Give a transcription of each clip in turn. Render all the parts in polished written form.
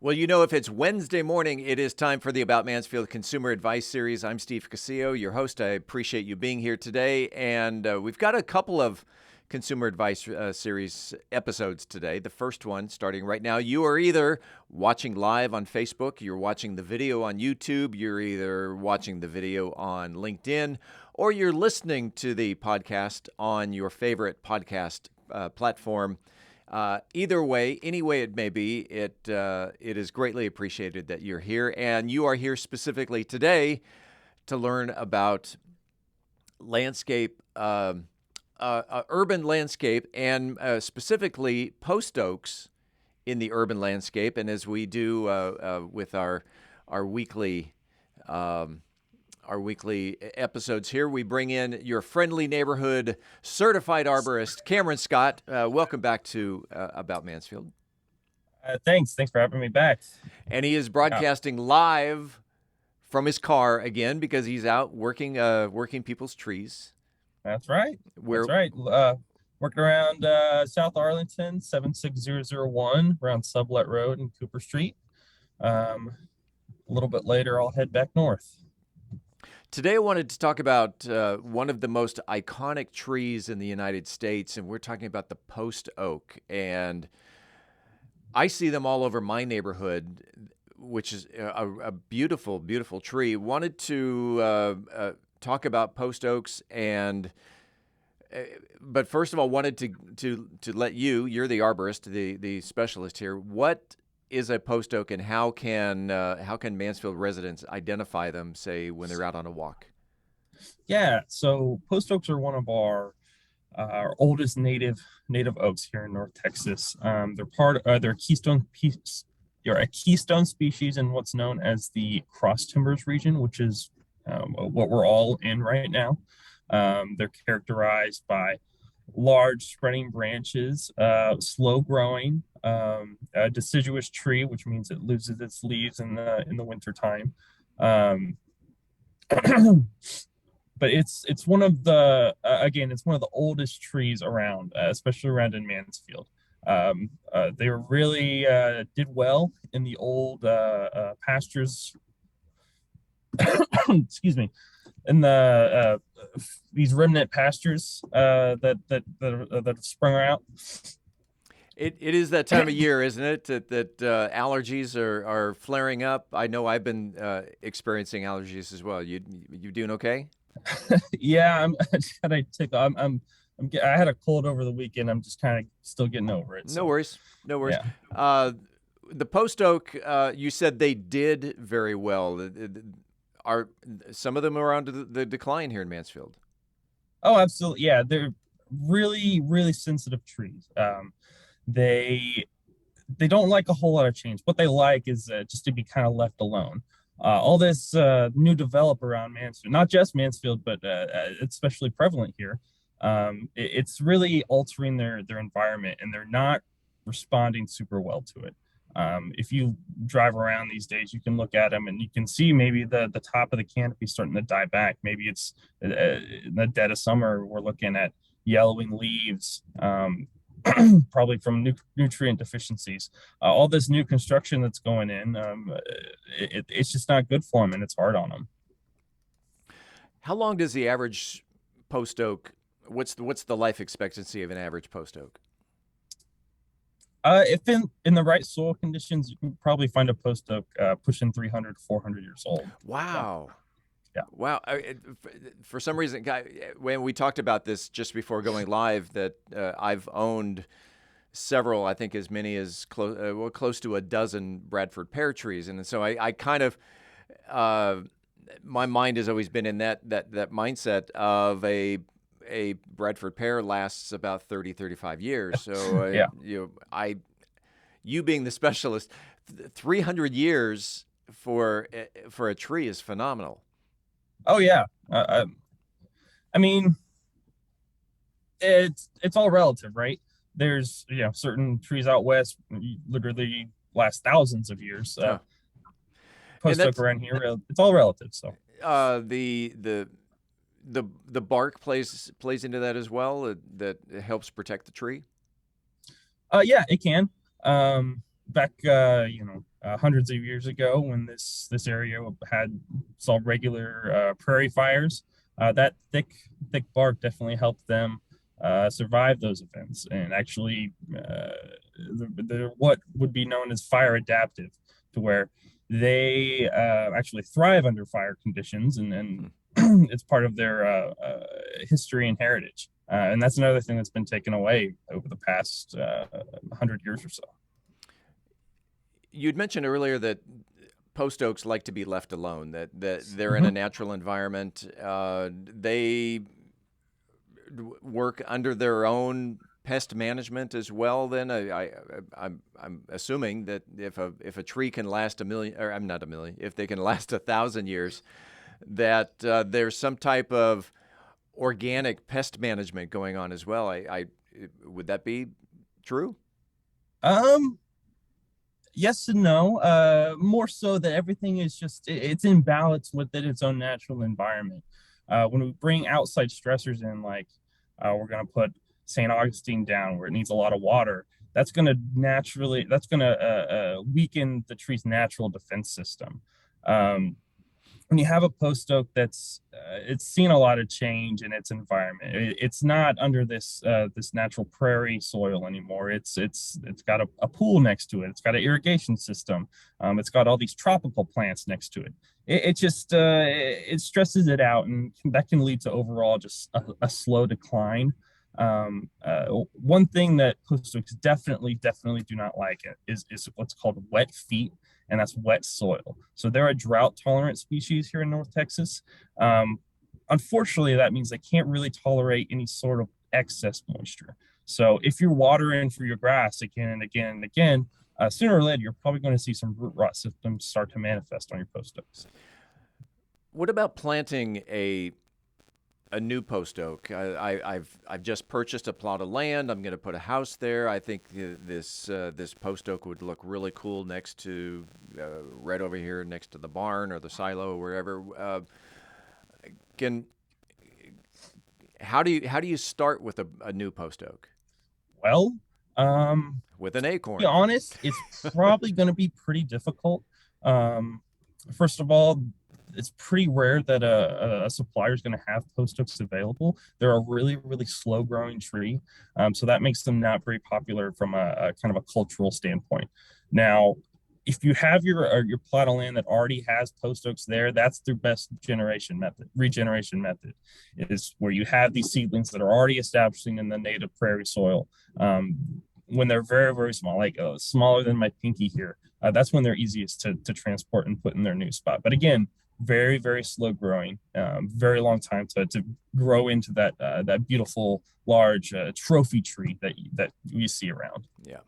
Well, if it's Wednesday morning, it is time for the About Mansfield Consumer Advice Series. I'm Steve Casillo, your host. I appreciate you being here today. And we've got a couple of Consumer Advice Series episodes today. The first one starting right now. You are either watching live on Facebook, you're watching the video on YouTube, you're either watching the video on LinkedIn, or you're listening to the podcast on your favorite podcast platform. Either way, any way it may be, it is greatly appreciated that you're here, and you are here specifically today to learn about landscape, urban landscape, and specifically post oaks in the urban landscape. And as we do with our weekly episodes here, we bring in your friendly neighborhood certified arborist, Cameron Scott. Welcome back to About Mansfield. Thanks for having me back. And he is broadcasting live from his car again because he's out working people's trees. That's right. Working around South Arlington, 76001, around Sublet Road and Cooper Street. A little bit later, I'll head back north. Today, I wanted to talk about one of the most iconic trees in the United States, and we're talking about the post oak. And I see them all over my neighborhood, which is a beautiful, beautiful tree. Wanted to talk about post oaks, but first of all, wanted to let you're the arborist, the specialist here. What is a post oak, and how can Mansfield residents identify them, say, when they're out on a walk? Yeah, so post oaks are one of our oldest native oaks here in North Texas. They're a keystone species in what's known as the cross timbers region, which is what we're all in right now. They're characterized by large spreading branches, slow growing, a deciduous tree, which means it loses its leaves in the winter time. But it's one of the it's one of the oldest trees around, especially around in Mansfield. They really did well in the old pastures. Excuse me. In the these remnant pastures that have sprung out. It is that time of year, isn't it, that allergies are flaring up? I know I've been experiencing allergies as well. You doing okay? Yeah, I had a cold over the weekend. I'm just kind of still getting over it. So. No worries. Yeah. The post oak, you said they did very well. Are some of them around the decline here in Mansfield? Oh, absolutely. Yeah, they're really, really sensitive trees. They don't like a whole lot of change. What they like is just to be kind of left alone. All this new develop around Mansfield, not just Mansfield, but it's especially prevalent here. It's really altering their environment, and they're not responding super well to it. If you drive around these days, you can look at them and you can see maybe the top of the canopy starting to die back. Maybe it's in the dead of summer, we're looking at yellowing leaves, probably from nutrient deficiencies. All this new construction that's going in, it's just not good for them, and it's hard on them. How long does the average post oak, what's the life expectancy of an average post oak? If in the right soil conditions, you can probably find a post oak pushing 300 to 400 years old. Wow. Yeah. Wow. For some reason, when we talked about this just before going live, that I've owned several, I think as many as close to a dozen Bradford pear trees. And so I kind of, my mind has always been in that mindset of a Bradford pear lasts about 30, 35 years. So, yeah. You being the specialist, 300 years for a tree is phenomenal. Oh yeah. I mean, it's all relative, right? There's certain trees out west literally last thousands of years. Post oak around here, it's all relative. So the bark plays into that as well. That helps protect the tree. Yeah, it can. back hundreds of years ago when this area saw regular prairie fires, that thick bark definitely helped them survive those events, and actually they're what would be known as fire adaptive, to where they actually thrive under fire conditions, and it's part of their history and heritage. And that's another thing that's been taken away over the past 100 years or so. You'd mentioned earlier that post oaks like to be left alone, that they're in a natural environment. They work under their own pest management as well. Then I'm assuming that if a tree can last if they can last 1,000 years, that there's some type of organic pest management going on as well. Would that be true? Yes and no. More so that everything is it's in balance within its own natural environment. When we bring outside stressors in, like we're going to put St. Augustine down where it needs a lot of water, that's going to weaken the tree's natural defense system. When you have a post oak that's it's seen a lot of change in its environment, it's not under this natural prairie soil anymore. It's got a pool next to it. It's got an irrigation system. It's got all these tropical plants next to it. It stresses it out, and that can lead to overall just a slow decline. One thing that post oaks definitely do not like is what's called wet feet, and that's wet soil. So they're a drought tolerant species here in North Texas. Unfortunately, that means they can't really tolerate any sort of excess moisture. So if you're watering for your grass again and again and again, sooner or later, you're probably going to see some root rot symptoms start to manifest on your post oaks. What about planting a new post oak? I've just purchased a plot of land. I'm going to put a house there. I think this post oak would look really cool next to right over here next to the barn or the silo or wherever. How do you start with a new post oak? Well, with an acorn. To be honest, it's probably going to be pretty difficult. First of all, it's pretty rare that a supplier is going to have post oaks available. They're a really, really slow growing tree. So that makes them not very popular from a kind of a cultural standpoint. Now, if you have your plot of land that already has post oaks there, that's their best regeneration method, is where you have these seedlings that are already establishing in the native prairie soil. When they're very, very small, like smaller than my pinky here, that's when they're easiest to transport and put in their new spot. But again, very, very slow growing, very long time to grow into that beautiful large trophy tree that you see around. Yeah.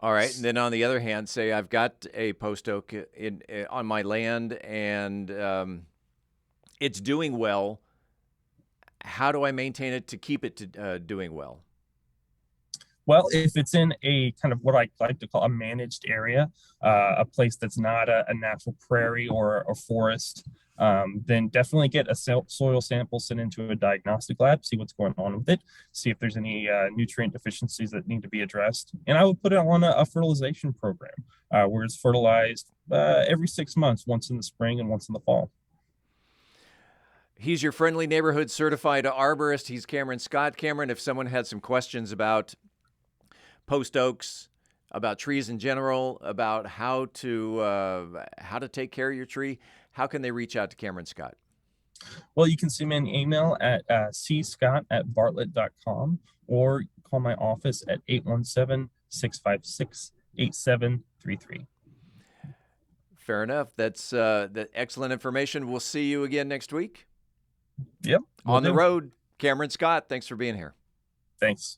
All right. And then on the other hand, say I've got a post oak on my land and it's doing well. How do I maintain it to keep it doing well? Well, if it's in a kind of what I like to call a managed area, a place that's not a natural prairie or a forest, then definitely get a soil sample sent into a diagnostic lab, see what's going on with it, see if there's any nutrient deficiencies that need to be addressed. And I would put it on a fertilization program where it's fertilized every 6 months, once in the spring and once in the fall. He's your friendly neighborhood certified arborist. He's Cameron Scott. Cameron, if someone had some questions about post oaks, about trees in general, about how to take care of your tree, how can they reach out to Cameron Scott? Well, you can send me an email at cscott@bartlett.com or call my office at 817-656-8733. Fair enough. That's excellent information. We'll see you again next week. Yep. On the road, Cameron Scott, thanks for being here. Thanks.